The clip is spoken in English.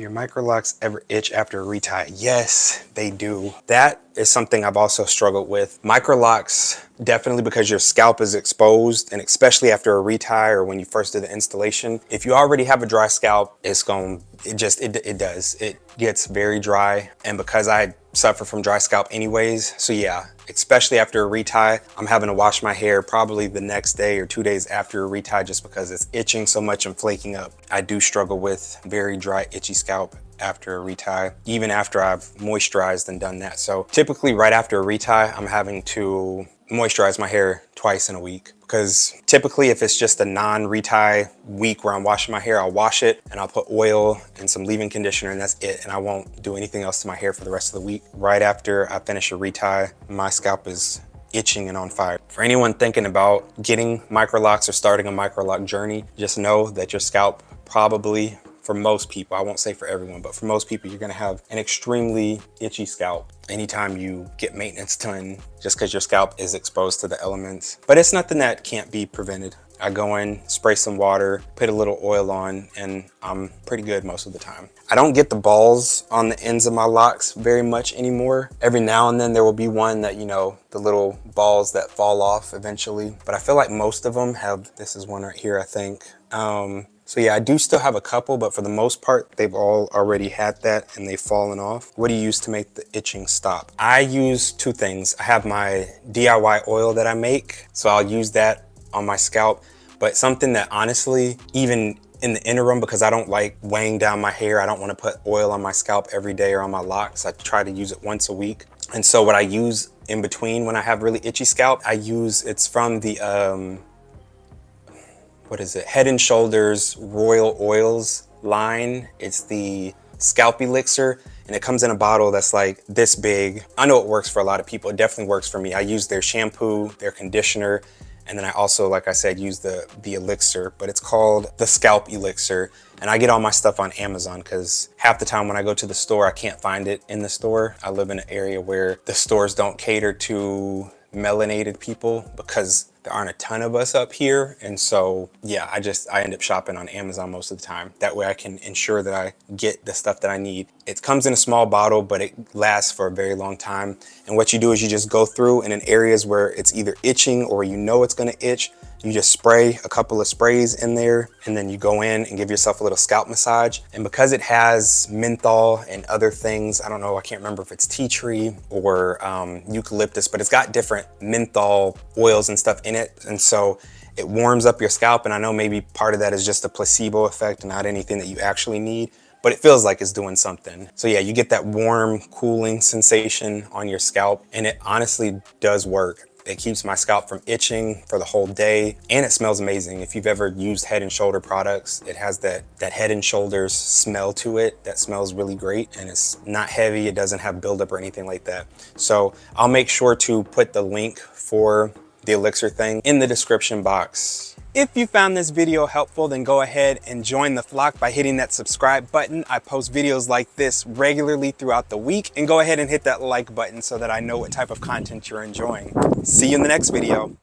your Microlocs ever itch after a retie? Yes, they do. That is something I've also struggled with. Microlocs, definitely because your scalp is exposed, and especially after a retie or when you first do the installation. If you already have a dry scalp, it does. It gets very dry, and because I suffer from dry scalp anyways, so yeah, especially after a retie, I'm having to wash my hair probably the next day or 2 days after a retie just because it's itching so much and flaking up. I do struggle with very dry, itchy scalp after a retie, even after I've moisturized and done that. So typically right after a retie, I'm having to moisturize my hair twice in a week, because typically if it's just a non-retie week where I'm washing my hair, I'll wash it and I'll put oil and some leave-in conditioner and that's it, and I won't do anything else to my hair for the rest of the week. Right after I finish a retie, my scalp is itching and on fire. For anyone thinking about getting Microlocs or starting a Microloc journey, just know that your scalp probably, for most people, I won't say for everyone, but for most people, you're gonna have an extremely itchy scalp anytime you get maintenance done, just because your scalp is exposed to the elements. But it's nothing that can't be prevented. I go in, spray some water, put a little oil on, and I'm pretty good most of the time. I don't get the balls on the ends of my locks very much anymore. Every now and then there will be one that, you know, the little balls that fall off eventually. But I feel like most of them have, this is one right here, I think. So yeah, I do still have a couple, but for the most part, they've all already had that and they've fallen off. What do you use to make the itching stop? I use two things. I have my DIY oil that I make, so I'll use that on my scalp. But something that honestly, even in the interim, because I don't like weighing down my hair, I don't want to put oil on my scalp every day or on my locks. I try to use it once a week. And so what I use in between when I have really itchy scalp, it's from the, what is it? Head and Shoulders Royal Oils line. It's the Scalp Elixir, and it comes in a bottle that's like this big. I know it works for a lot of people. It definitely works for me. I use their shampoo, their conditioner, and then I also, like I said, use the elixir, but it's called the Scalp Elixir. And I get all my stuff on Amazon because half the time when I go to the store, I can't find it in the store. I live in an area where the stores don't cater to melanated people because there aren't a ton of us up here. And so, yeah, I end up shopping on Amazon most of the time. That way I can ensure that I get the stuff that I need. It comes in a small bottle, but it lasts for a very long time. And what you do is you just go through, and in areas where it's either itching or you know it's gonna itch, you just spray a couple of sprays in there, and then you go in and give yourself a little scalp massage. And because it has menthol and other things, I don't know, I can't remember if it's tea tree or eucalyptus, but it's got different menthol oils and stuff in it. And so it warms up your scalp. And I know maybe part of that is just a placebo effect and not anything that you actually need, but it feels like it's doing something. So yeah, you get that warm, cooling sensation on your scalp, and it honestly does work. It keeps my scalp from itching for the whole day, and it smells amazing. If you've ever used Head and Shoulder products, it has that Head and Shoulders smell to it that smells really great, and it's not heavy. It doesn't have buildup or anything like that. So I'll make sure to put the link for the elixir thing in the description box. If you found this video helpful, then go ahead and join the flock by hitting that subscribe button. I post videos like this regularly throughout the week, and go ahead and hit that like button so that I know what type of content you're enjoying. See you in the next video.